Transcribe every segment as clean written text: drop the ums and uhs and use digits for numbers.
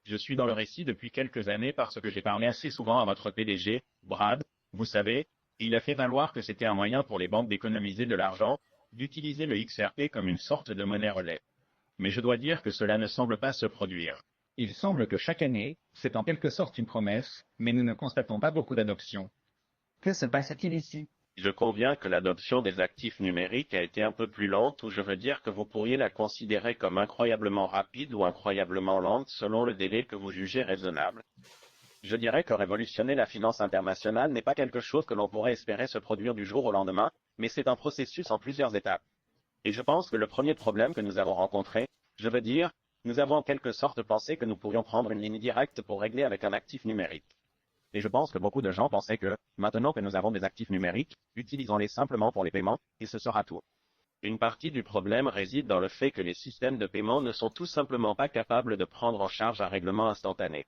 Je suis dans le récit depuis quelques années parce que j'ai parlé assez souvent à votre PDG, Brad, vous savez, il a fait valoir que c'était un moyen pour les banques d'économiser de l'argent, d'utiliser le XRP comme une sorte de monnaie relais. Mais je dois dire que cela ne semble pas se produire. Il semble que chaque année, c'est en quelque sorte une promesse, mais nous ne constatons pas beaucoup d'adoption. Que se passe-t-il ici? Je conviens que l'adoption des actifs numériques a été un peu plus lente, ou je veux dire que vous pourriez la considérer comme incroyablement rapide ou incroyablement lente selon le délai que vous jugez raisonnable. Je dirais que révolutionner la finance internationale n'est pas quelque chose que l'on pourrait espérer se produire du jour au lendemain, mais c'est un processus en plusieurs étapes. Et je pense que le premier problème que nous avons rencontré, je veux dire, nous avons en quelque sorte pensé que nous pourrions prendre une ligne directe pour régler avec un actif numérique. Et je pense que beaucoup de gens pensaient que, maintenant que nous avons des actifs numériques, utilisons-les simplement pour les paiements, et ce sera tout. Une partie du problème réside dans le fait que les systèmes de paiement ne sont tout simplement pas capables de prendre en charge un règlement instantané.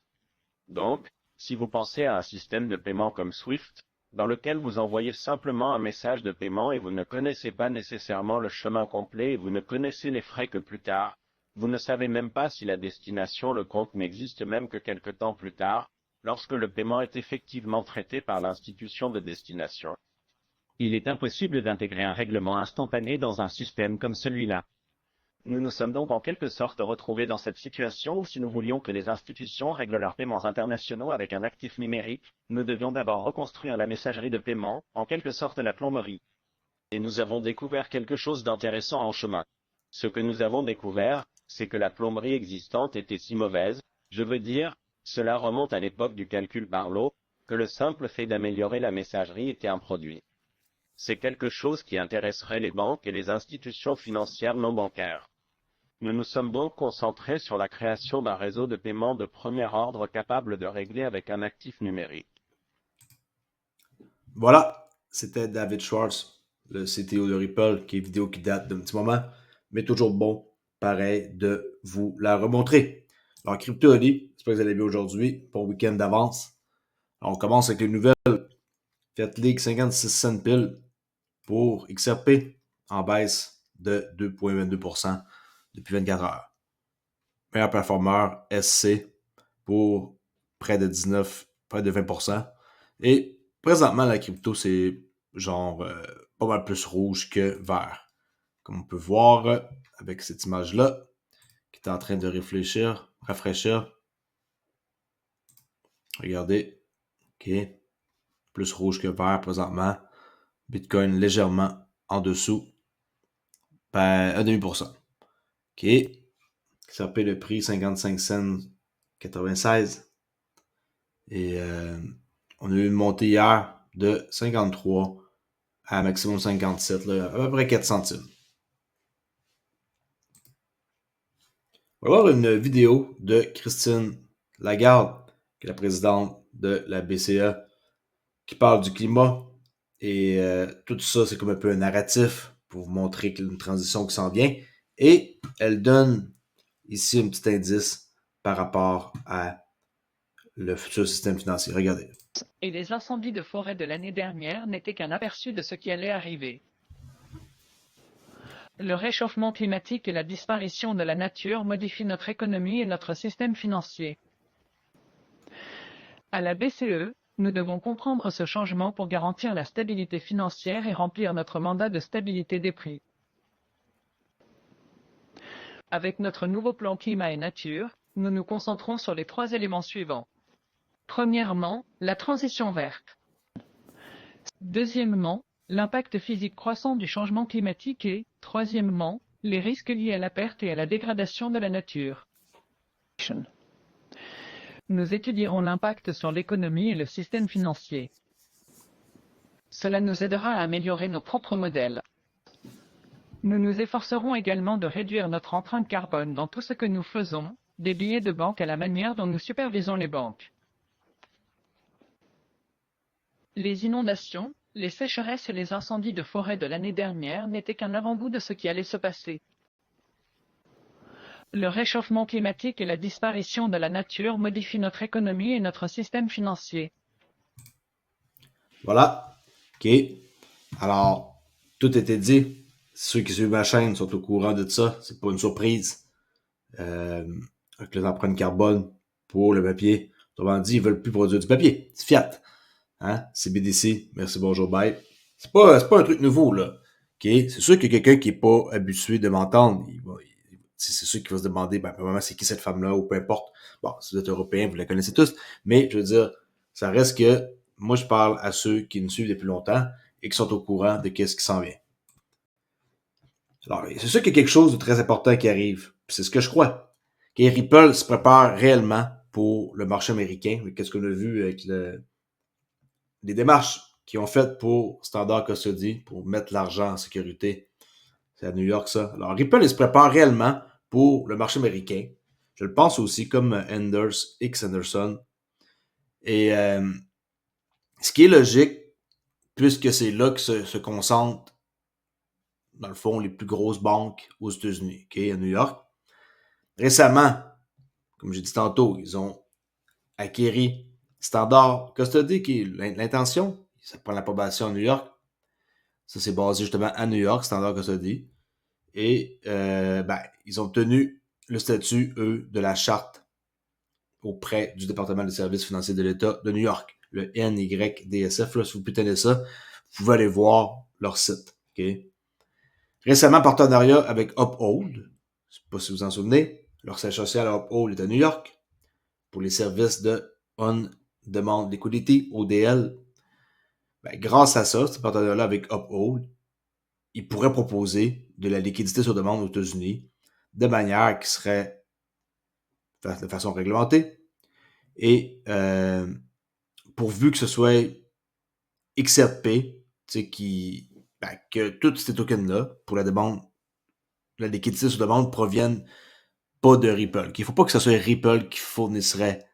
Donc, si vous pensez à un système de paiement comme SWIFT, dans lequel vous envoyez simplement un message de paiement et vous ne connaissez pas nécessairement le chemin complet et vous ne connaissez les frais que plus tard, vous ne savez même pas si la destination, le compte n'existe même que quelque temps plus tard, lorsque le paiement est effectivement traité par l'institution de destination. Il est impossible d'intégrer un règlement instantané dans un système comme celui-là. Nous nous sommes donc en quelque sorte retrouvés dans cette situation où si nous voulions que les institutions règlent leurs paiements internationaux avec un actif numérique, nous devions d'abord reconstruire la messagerie de paiement, en quelque sorte la plomberie. Et nous avons découvert quelque chose d'intéressant en chemin. Ce que nous avons découvert, c'est que la plomberie existante était si mauvaise, je veux dire, cela remonte à l'époque du calcul par lot, que le simple fait d'améliorer la messagerie était un produit. C'est quelque chose qui intéresserait les banques et les institutions financières non bancaires. Nous nous sommes donc concentrés sur la création d'un réseau de paiement de premier ordre capable de régler avec un actif numérique. Voilà, c'était David Schwartz, le CTO de Ripple, qui est une vidéo qui date d'un petit moment, mais toujours bon, pareil, de vous la remontrer. Alors, Crypto Ali, j'espère que vous allez bien aujourd'hui, bon week-end d'avance. Alors, on commence avec les nouvelles. Fiat League 56 cents pile pour XRP en baisse de 2,22% depuis 24 heures. Meilleur performeur SC pour près de 19, près de 20%. Et présentement, la crypto, c'est genre pas mal plus rouge que vert. Comme on peut voir avec cette image-là, qui est en train de rafraîchir. Regardez. OK. Plus rouge que vert présentement. Bitcoin légèrement en dessous. Ben, 1,5%. OK. Ça paie le prix 55 cents 96. Et on a eu une montée hier de 53 à maximum 57, là, à peu près 4 centimes. On va voir une vidéo de Christine Lagarde, qui est la présidente de la BCE, qui parle du climat. Et tout ça, c'est comme un peu un narratif pour vous montrer qu'il y a une transition qui s'en vient. Et elle donne ici un petit indice par rapport à le futur système financier. Regardez. Et les incendies de forêt de l'année dernière n'étaient qu'un aperçu de ce qui allait arriver. Le réchauffement climatique et la disparition de la nature modifient notre économie et notre système financier. À la BCE, nous devons comprendre ce changement pour garantir la stabilité financière et remplir notre mandat de stabilité des prix. Avec notre nouveau plan climat et nature, nous nous concentrons sur les 3 éléments suivants. Premièrement, la transition verte. Deuxièmement, l'impact physique croissant du changement climatique et, troisièmement, les risques liés à la perte et à la dégradation de la nature. Nous étudierons l'impact sur l'économie et le système financier. Cela nous aidera à améliorer nos propres modèles. Nous nous efforcerons également de réduire notre empreinte carbone dans tout ce que nous faisons, des billets de banque à la manière dont nous supervisons les banques. Les inondations, les sécheresses et les incendies de forêt de l'année dernière n'étaient qu'un avant-goût de ce qui allait se passer. Le réchauffement climatique et la disparition de la nature modifient notre économie et notre système financier. Voilà. OK. Alors, tout était dit. Ceux qui suivent ma chaîne sont au courant de ça. C'est pas une surprise. Avec les empreintes carbone, pour le papier. Autrement dit, ils ne veulent plus produire du papier. C'est fiat. Hein? CBDC, merci, bonjour, bye. C'est pas un truc nouveau, là. Okay? C'est sûr que quelqu'un qui n'est pas habitué de m'entendre, c'est sûr qu'il va se demander, vraiment, c'est qui cette femme-là, ou peu importe. Bon, si vous êtes européen, vous la connaissez tous, mais je veux dire, ça reste que moi, je parle à ceux qui nous suivent depuis longtemps et qui sont au courant de qu'est-ce qui s'en vient. Alors, c'est sûr qu'il y a quelque chose de très important qui arrive. C'est ce que je crois. Que Ripple se prépare réellement pour le marché américain. Qu'est-ce qu'on a vu avec les démarches qu'ils ont faites pour Standard Custody, pour mettre l'argent en sécurité. C'est à New York, ça. Alors, Ripple, il se prépare réellement pour le marché américain. Je le pense aussi comme X Anderson. Et ce qui est logique, puisque c'est là que se concentrent, dans le fond, les plus grosses banques aux États-Unis, à New York. Récemment, comme j'ai dit tantôt, ils ont acquéri Standard Custody, qui est l'intention. Ça prend l'approbation à New York. Ça, c'est basé justement à New York, Standard Custody. Et ils ont obtenu le statut, eux, de la charte auprès du département des services financiers de l'État de New York, le NYDSF. Là, si vous tenez ça, vous pouvez aller voir leur site. Okay? Récemment, partenariat avec Uphold. Je ne sais pas si vous en souvenez. Leur siège social à Uphold est à New York pour les services de On-Demand Liquidity, ODL. Grâce à ça, ce partenariat-là avec Uphold, ils pourraient proposer de la liquidité sur demande aux États-Unis de manière qui serait de façon réglementée et pourvu que ce soit XRP, que tous ces tokens-là, pour la demande, la liquidité sur demande, proviennent pas de Ripple. Il ne faut pas que ce soit Ripple qui fournisserait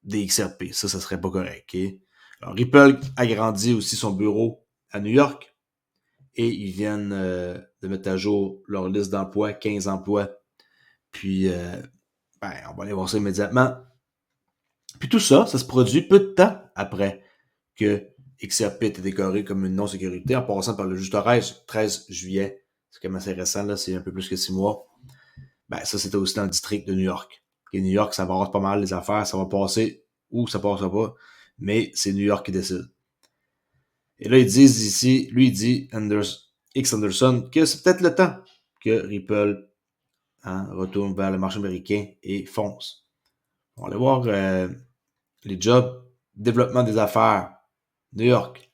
des XRP. Ça serait pas correct. Okay? Alors, Ripple agrandit aussi son bureau à New York et ils viennent de mettre à jour leur liste d'emplois, 15 emplois. Puis, on va aller voir ça immédiatement. Puis tout ça, ça se produit peu de temps après que XRP était décoré comme une non-sécurité en passant par le juste 13 juillet. C'est quand même assez récent, là, c'est un peu plus que 6 mois. Ça, c'était aussi dans le district de New York. Et New York, ça va avoir pas mal les affaires, ça va passer ou ça passera pas, mais c'est New York qui décide. Et là, ils disent ici, lui, il dit, X Anderson, que c'est peut-être le temps que Ripple retourne vers le marché américain et fonce. On va aller voir les jobs, développement des affaires, New York.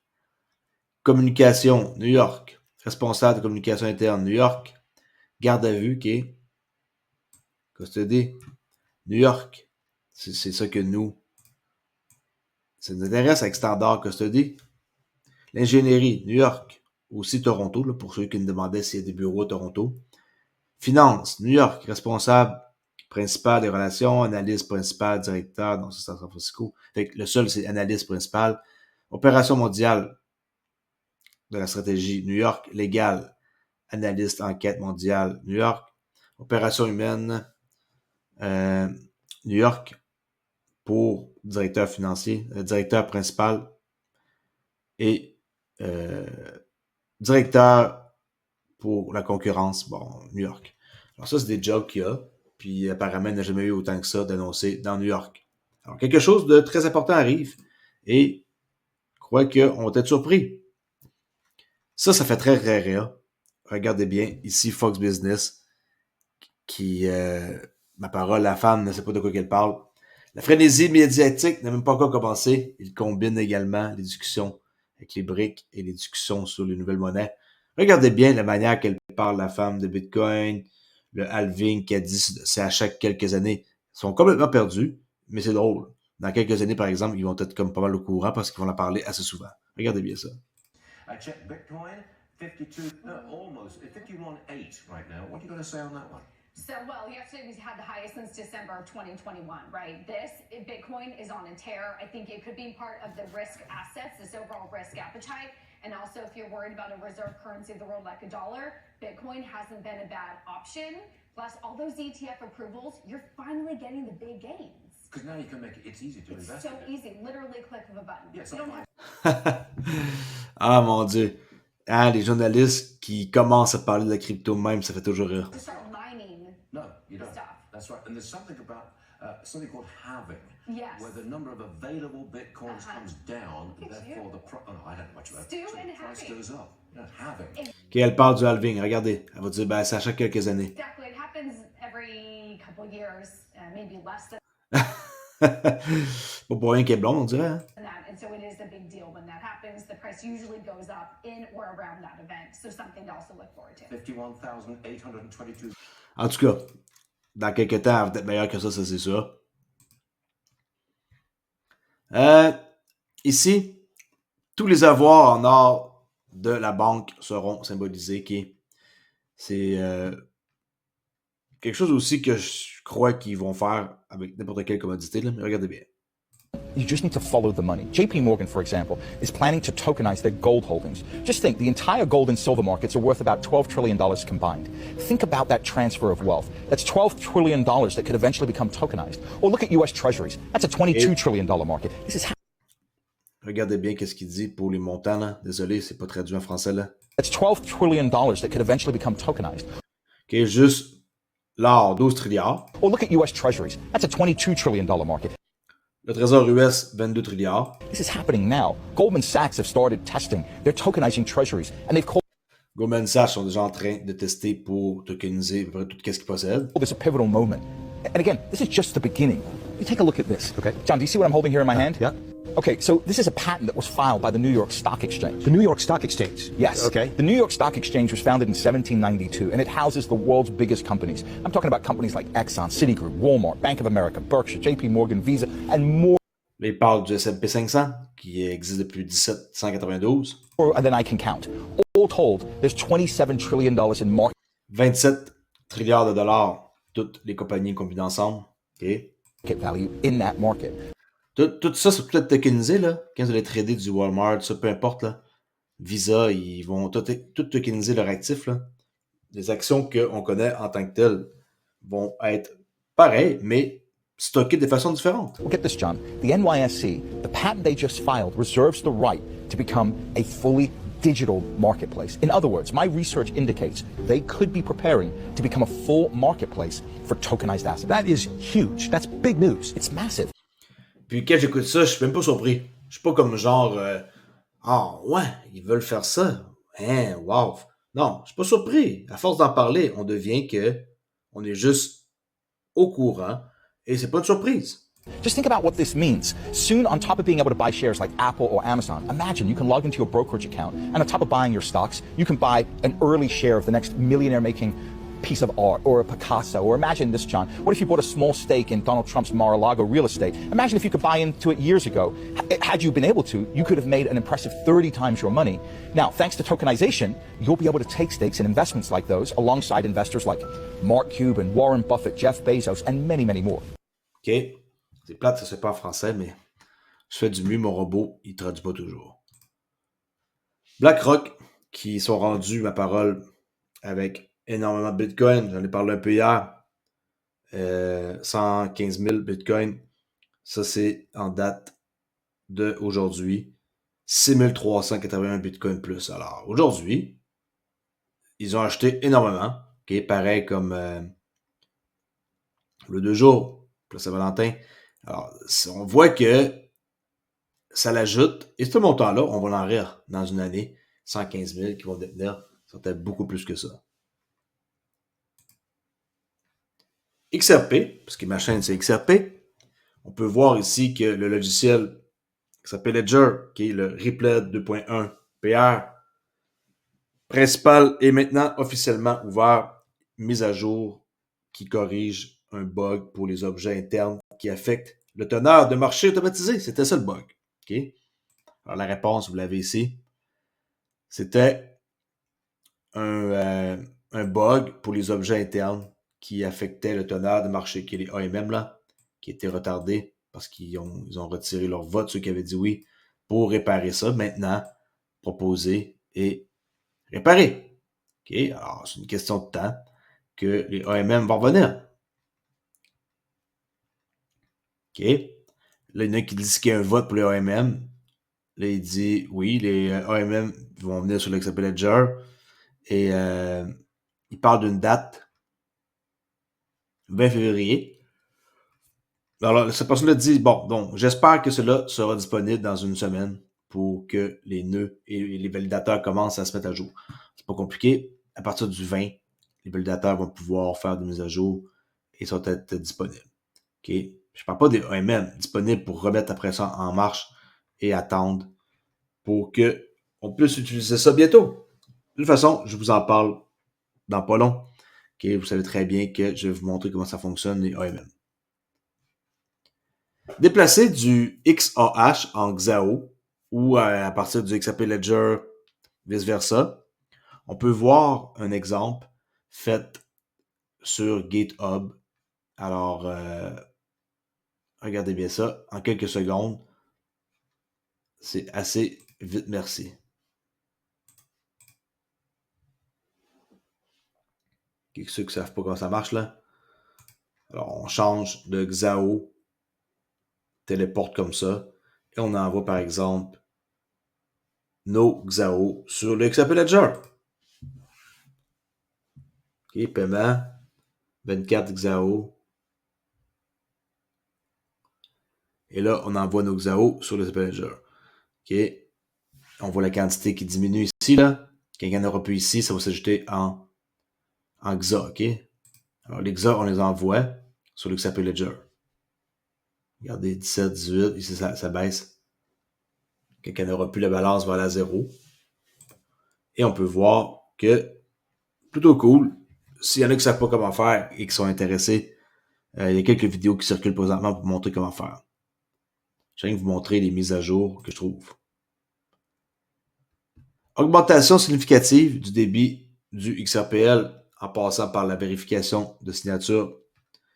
Communication, New York. Responsable de communication interne, New York. Garde à vue, OK. Custody, New York. C'est ça que ça nous intéresse avec Standard Custody. L'ingénierie, New York. Aussi Toronto, là, pour ceux qui me demandaient s'il y a des bureaux à Toronto. Finance, New York. Responsable principal des relations, analyste principal, directeur, non, c'est San Francisco. Fait que le seul, c'est analyste principal. Opération mondiale de la stratégie, New York. Légal, analyste enquête mondiale, New York. Opération humaine, New York, pour directeur financier, directeur principal et directeur pour la concurrence, New York. Alors ça, c'est des jobs qu'il y a. Puis apparemment, il n'a jamais eu autant que ça d'annoncer dans New York. Alors, quelque chose de très important arrive et je crois qu'on va être surpris. Ça fait très rare. Regardez bien, ici, Fox Business, qui, ma parole, la femme ne sait pas de quoi qu'elle parle. La frénésie médiatique n'a même pas encore commencé. Il combine également les discussions avec les briques et les discussions sur les nouvelles monnaies. Regardez bien la manière qu'elle parle, la femme de Bitcoin, le halving qu'elle dit, c'est à chaque quelques années. Ils sont complètement perdus, mais c'est drôle. Dans quelques années, par exemple, ils vont être comme pas mal au courant parce qu'ils vont la parler assez souvent. Regardez bien ça. I checked Bitcoin, 52, almost 51.8 right now. What are you going to say on that one? So, well, yesterday we had the highest since December of 2021, right? Bitcoin is on a tear. I think it could be part of the risk assets, this overall risk appetite. And also, if you're worried about a reserve currency of the world like a dollar, Bitcoin hasn't been a bad option. Plus, all those ETF approvals, you're finally getting the big gains. Because now you can make it's easy to invest. It's so easy, literally click of a button. Yes, you don't have Ah mon Dieu. Les journalistes qui commencent à parler de la crypto même, ça fait toujours rire. to start mining No, you don't. stuff. That's right. And there's something about something called halving, Yes. where the number of available bitcoins comes down, Look at therefore you. oh no, I don't know much about Stu it. So and the price halving. goes up. Yeah, halving. OK, elle parle du halving. Regardez. Elle va dire, ben, c'est à chaque quelques années. Exactly. It happens every couple years, maybe less than Pas pour rien qu'elle est blonde, on dirait. Hein? that. And so it is a big deal when that happens. The price usually goes up in or around that event. So something to also look forward to. 51,822. En tout cas, dans quelques temps, elle va être meilleure que ça c'est sûr. Ici, tous les avoirs en or de la banque seront symbolisés. Okay? C'est quelque chose aussi que je crois qu'ils vont faire avec n'importe quelle commodité. Là, mais regardez bien. You just need to follow the money. JP Morgan, for example, is planning to tokenize their gold holdings. Just think, the entire gold and silver markets are worth about $12 trillion combined. Think about that transfer of wealth. That's $12 trillion that could eventually become tokenized. Or look at US Treasuries. That's a $22 trillion market. This is Regardez bien qu'est-ce qu'il dit pour les montants. Là. Désolé, c'est pas traduit en français. Là. That's $12 trillion that could eventually become tokenized. OK, juste l'or, 12 trilliards. Or look at US Treasuries. That's a $22 trillion market. Le trésor US, 22 trilliards. This is happening now. Goldman Sachs have started testing. They're tokenizing treasuries, and they've called Goldman Sachs sont déjà en train de tester pour tokeniser à peu près tout ce qu'ils possèdent. this a pivotal moment. And again, this is just the beginning. You take a look at this. Okay. John, do you see what I'm holding here in my hand? Yeah. Okay, so this is a patent that was filed by the New York Stock Exchange. The New York Stock Exchange. Yes. Okay. The New York Stock Exchange was founded in 1792, and it houses the world's biggest companies. I'm talking about companies like Exxon, Citigroup, Walmart, Bank of America, Berkshire, JP Morgan, Visa, and more Là, il parle du S&P 500, qui existe depuis 1792. than I can count. All told, there's $27 trillion in market 27 trilliards de dollars, toutes les compagnies combinées ensemble. OK? value in that market. Tout ça, c'est peut-être tokenisé, là. Quand vous allez trader du Walmart, ça, peu importe, là. Visa, ils vont tout tokeniser leur actif, là. Les actions qu'on connaît en tant que telles vont être pareilles, mais stockées de façon différente. Well, get this, John. The NYSE, the patent they just filed, reserves the right to become a fully digital marketplace. In other words, my research indicates they could be preparing to become a full marketplace for tokenized assets. That is huge. That's big news. It's massive. Puis quand j'écoute ça, je suis même pas surpris. Je suis pas comme genre ah ouais, ils veulent faire ça. Hein, wow. Non, je suis pas surpris. À force d'en parler, on devient que on est juste au courant et c'est pas une surprise. Just think about what this means. Soon, on top of being able to buy shares like Apple or Amazon, imagine you can log into your brokerage account, and on top of buying your stocks, you can buy an early share of the next millionaire-making piece of art, or a Picasso, or imagine this, John. What if you bought a small stake in Donald Trump's Mar-a-Lago real estate? Imagine if you could buy into it years ago. Had you been able to, you could have made an impressive 30 times your money. Now, thanks to tokenization, you'll be able to take stakes in investments like those alongside investors like Mark Cuban, Warren Buffett, Jeff Bezos, and many, many more. OK? C'est plate, ça se fait pas en français, mais je fais du mieux, mon robot, il traduit pas toujours. BlackRock, qui sont rendus, ma parole, avec énormément de Bitcoin. J'en ai parlé un peu hier. 115 000 Bitcoin. Ça, c'est en date d'aujourd'hui. 6 381 Bitcoin plus. Alors, aujourd'hui, ils ont acheté énormément. OK? Pareil comme le 2 jours, plus Saint-Valentin. Alors, on voit que ça l'ajoute. Et ce montant-là, on va l'en rire dans une année. 115 000 qui vont détenir. Ça va être beaucoup plus que ça. XRP, parce que ma chaîne c'est XRP, on peut voir ici que le logiciel qui s'appelle Ledger, qui est le Ripple 2.1 PR principal, est maintenant officiellement ouvert, mise à jour, qui corrige un bug pour les objets internes qui affectent le teneur de marché automatisé. C'était ça le bug. Okay? Alors la réponse, vous l'avez ici. C'était un bug pour les objets internes qui affectait le teneur de marché, qui est les AMM, là, qui étaient retardés parce qu'ils ont retiré leur vote, ceux qui avaient dit oui, pour réparer ça. Maintenant, proposer et réparer. OK? Alors, c'est une question de temps que les AMM vont revenir. OK? Là, il y en a qui disent qu'il y a un vote pour les AMM. Là, il dit oui, les AMM vont venir sur l'XRP Ledger. Et il parle d'une date 20 février. Alors, cette personne-là dit, bon, donc, j'espère que cela sera disponible dans une semaine pour que les nœuds et les validateurs commencent à se mettre à jour. C'est pas compliqué. À partir du 20, les validateurs vont pouvoir faire des mises à jour et ça va être disponible. OK? Je parle pas des AMM disponibles pour remettre après ça en marche et attendre pour que on puisse utiliser ça bientôt. De toute façon, je vous en parle dans pas long. OK? Vous savez très bien que je vais vous montrer comment ça fonctionne, les AMM. Déplacer du XAH en XAO ou à partir du XRP Ledger, vice-versa, on peut voir un exemple fait sur GitHub. Alors, regardez bien ça. En quelques secondes, c'est assez vite, merci. Ceux qui ne savent pas comment ça marche, là. Alors, on change de XAO, téléporte comme ça, et on envoie, par exemple, nos XAO sur le XRP Ledger. OK, paiement, 24 XAO. Et là, on envoie nos XAO sur le XRP Ledger. OK, on voit la quantité qui diminue ici, là. Quand il n'y en aura plus ici, ça va s'ajouter en XA, OK? Alors, les XA, on les envoie sur le XRP Ledger. Regardez, 17, 18, ici, ça baisse. Quand il n'y en aura plus, la balance va aller à 0. Et on peut voir que, plutôt cool, s'il y en a qui ne savent pas comment faire et qui sont intéressés, il y a quelques vidéos qui circulent présentement pour vous montrer comment faire. Je viens de vous montrer les mises à jour que je trouve. Augmentation significative du débit du XRPL en passant par la vérification de signature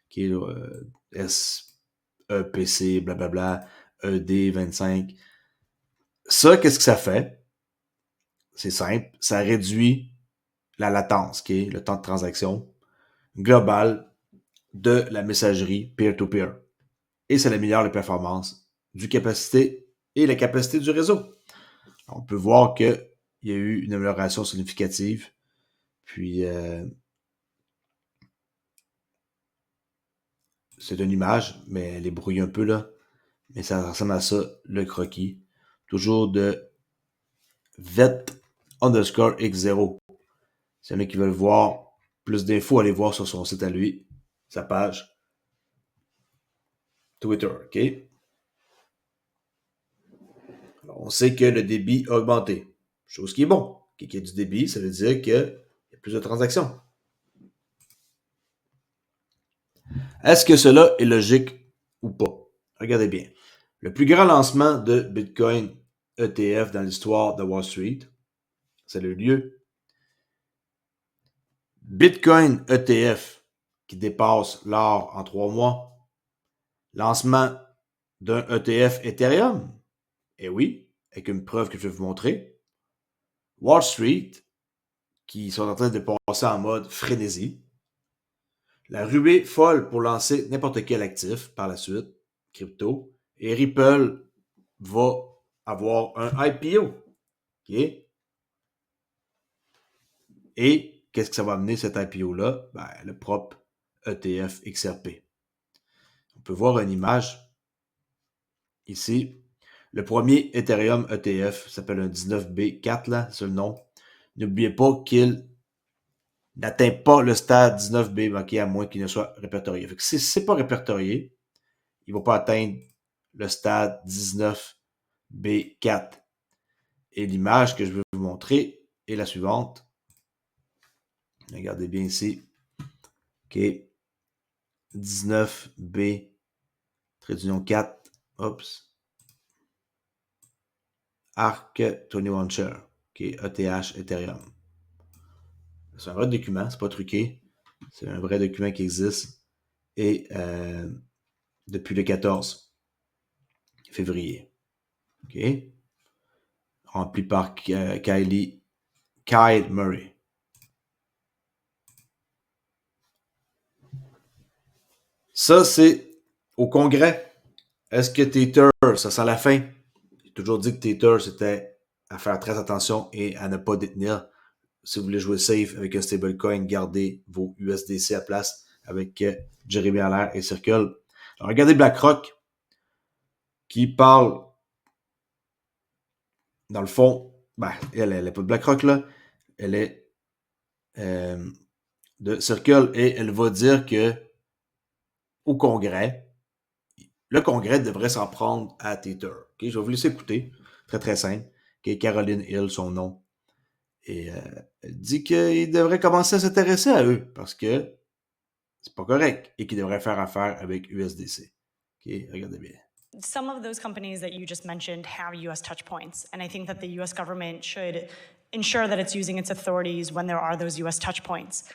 qui est SEPC, blablabla, ED25. Ça, qu'est-ce que ça fait? C'est simple. Ça réduit la latence, qui est le temps de transaction global de la messagerie peer-to-peer. Et ça améliore les performances du capacité et la capacité du réseau. On peut voir qu'il y a eu une amélioration significative. Puis, c'est une image, mais elle est brouillée un peu, là. Mais ça ressemble à ça, le croquis. Toujours de vet_x0. S'il y en a qui veulent voir plus d'infos, allez voir sur son site à lui, sa page Twitter, OK? Alors, on sait que le débit a augmenté. Chose qui est bon. Qu'il y ait du débit, ça veut dire qu'il y a plus de transactions. Est-ce que cela est logique ou pas? Regardez bien. Le plus grand lancement de Bitcoin ETF dans l'histoire de Wall Street, ça a eu lieu. Bitcoin ETF qui dépasse l'or en 3 mois. Lancement d'un ETF Ethereum. Eh oui, avec une preuve que je vais vous montrer. Wall Street qui sont en train de passer en mode frénésie. La ruée folle pour lancer n'importe quel actif par la suite, crypto. Et Ripple va avoir un IPO. OK? Et qu'est-ce que ça va amener cet IPO-là? Ben, le propre ETF XRP. On peut voir une image ici. Le premier Ethereum ETF s'appelle un 19B4, là, c'est le nom. N'oubliez pas qu'il n'atteint pas le stade 19B, OK, à moins qu'il ne soit répertorié. Fait que si ce n'est pas répertorié, il ne va pas atteindre le stade 19B4. Et l'image que je vais vous montrer est la suivante. Regardez bien ici. OK. 19B, trait d'union 4. Oups. ARC 21 Share. OK. ETH Ethereum. C'est un vrai document, c'est pas truqué. C'est un vrai document qui existe. Et depuis le 14 février. OK. Rempli par Kyle Murray. Ça, c'est au Congrès. Est-ce que Tether, ça sent la fin? J'ai toujours dit que Tether, c'était à faire très attention et à ne pas détenir. Si vous voulez jouer safe avec un stablecoin, gardez vos USDC à place avec Jeremy Allaire et Circle. Alors, regardez BlackRock qui parle, dans le fond, ben, elle n'est pas de BlackRock, là. Elle est de Circle et elle va dire que au Congrès, le Congrès devrait s'en prendre à Tether. Okay? Je vais vous laisser écouter. Très, très simple. Okay? Caroline Hill, son nom. Et elle dit qu'il devrait commencer à s'intéresser à eux parce que c'est pas correct et qu'il devrait faire affaire avec USDC. Okay? Regardez bien. Some of those companies that you just mentioned have US touch points, and I think that the US government should ensure that it's using its authorities when there are those US touch points.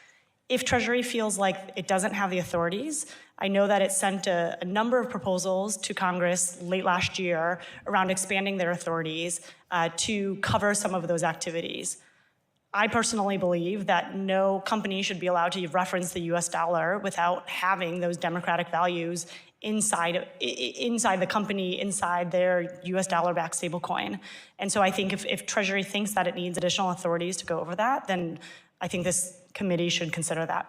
If Treasury feels like it doesn't have the authorities, I know that it sent a number of proposals to Congress late last year around expanding their authorities to cover some of those activities. I personally believe that no company should be allowed to reference the US dollar without having those democratic values inside the company, inside their US dollar-backed stablecoin. And so I think if Treasury thinks that it needs additional authorities to go over that, then I think this committee should consider that.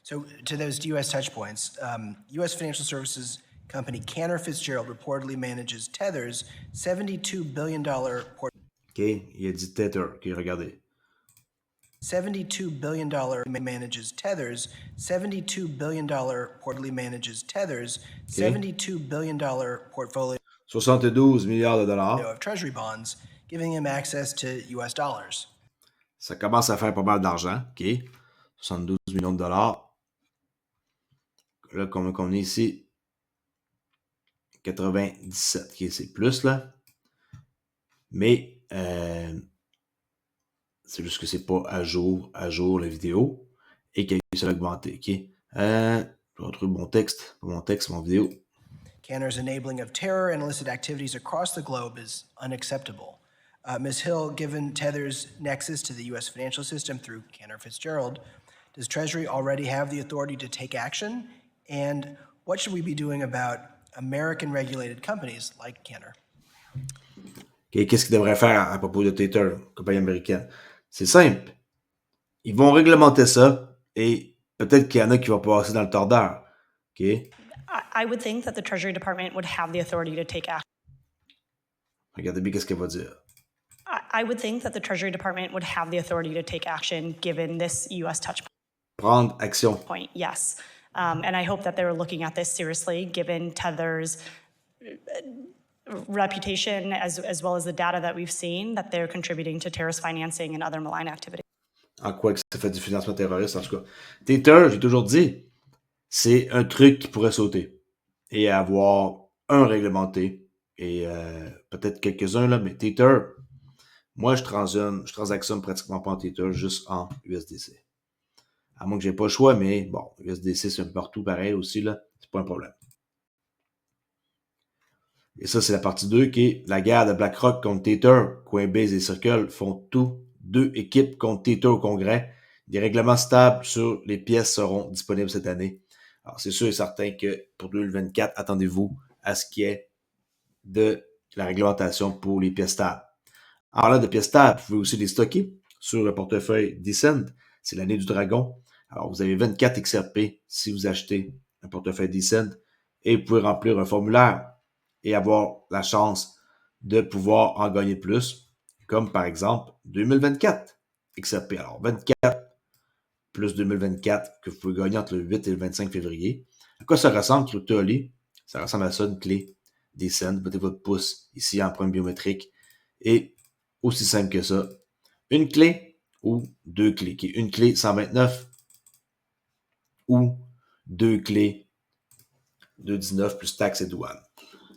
So to those US touch points, US financial services company Cantor Fitzgerald reportedly manages Tether's $72 billion OK, il a dit Tether. OK, regardez. $72 billion manages Tether's $72 billion reportedly manages Tether's $72 billion portfolio 72 milliards de dollars. of treasury bonds, giving him access to US dollars. Ça commence à faire pas mal d'argent. OK, 72 millions de dollars. Là, comme on est ici, 97. OK, c'est plus, là. Mais c'est juste que c'est pas à jour la vidéo et qu'il y a eu ça augmenté. OK. Je vais retrouver mon texte, mon vidéo. Cantor's enabling of terror and illicit activities across the globe is unacceptable. Ms. Hill, given Tether's nexus to the U.S. financial system through Cantor Fitzgerald, does Treasury already have the authority to take action? And what should we be doing about American-regulated companies like Cantor? Okay, qu'est-ce qu'ils devraient faire à propos de Tether, compagnie américaine? C'est simple. Ils vont réglementer ça et peut-être qu'il y en a qui vont passer dans le tordeur. Okay? I would think that the Treasury Department would have the authority to take action. Regardez bien qu'est-ce qu'elle va dire. I would think that the Treasury Department would have the authority to take action given this U.S. touch Prendre action. point, yes. And I hope that they're looking at this seriously given Tether's reputation as well as the data that we've seen that they're contributing to terrorist financing and other malign activities. En quoi que ça fait du financement terroriste, en tout cas. Tether, j'ai toujours dit, c'est un truc qui pourrait sauter et avoir un réglementé et peut-être quelques-uns, là, mais Tether, moi, je transactionne pratiquement pas en Tether, juste en USDC. À moins que j'ai pas le choix, mais bon, USDC, c'est un peu partout pareil aussi, là. C'est pas un problème. Et ça, c'est la partie 2 qui est la guerre de BlackRock contre Tether. Coinbase et Circle font tout. 2 équipes contre Tether au Congrès. Des règlements stables sur les pièces seront disponibles cette année. Alors, c'est sûr et certain que pour 2024, attendez-vous à ce qu'il y ait de la réglementation pour les pièces stables. Alors là, de pièces stables, vous pouvez aussi les stocker sur le portefeuille Descent. C'est l'année du dragon. Alors, vous avez 24 XRP si vous achetez un portefeuille Descent et vous pouvez remplir un formulaire et avoir la chance de pouvoir en gagner plus, comme par exemple 2024 XRP. Alors, 24 plus 2024 que vous pouvez gagner entre le 8 et le 25 février. À quoi ça ressemble, CryptoOli? Ça ressemble à ça, une clé Descent. Mettez votre pouce ici en empreinte biométrique et aussi simple que ça. Une clé ou 2 clés. Une clé 129 ou 2 clés 219 plus taxes et douane.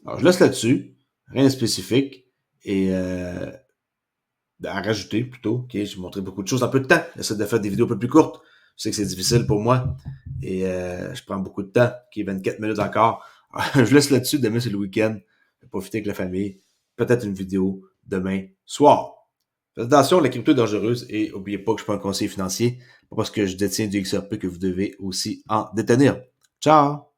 Alors, je laisse là-dessus. Rien de spécifique. Et à rajouter plutôt. Okay, j'ai montré beaucoup de choses en peu de temps. J'essaie de faire des vidéos un peu plus courtes. Je sais que c'est difficile pour moi. Et je prends beaucoup de temps. Okay, 24 minutes encore. Alors, je laisse là-dessus. Demain, c'est le week-end. Je vais profiter avec la famille. Peut-être une vidéo demain soir. Faites attention, la crypto est dangereuse. Et n'oubliez pas que je suis pas un conseiller financier. Pas parce que je détiens du XRP que vous devez aussi en détenir. Ciao!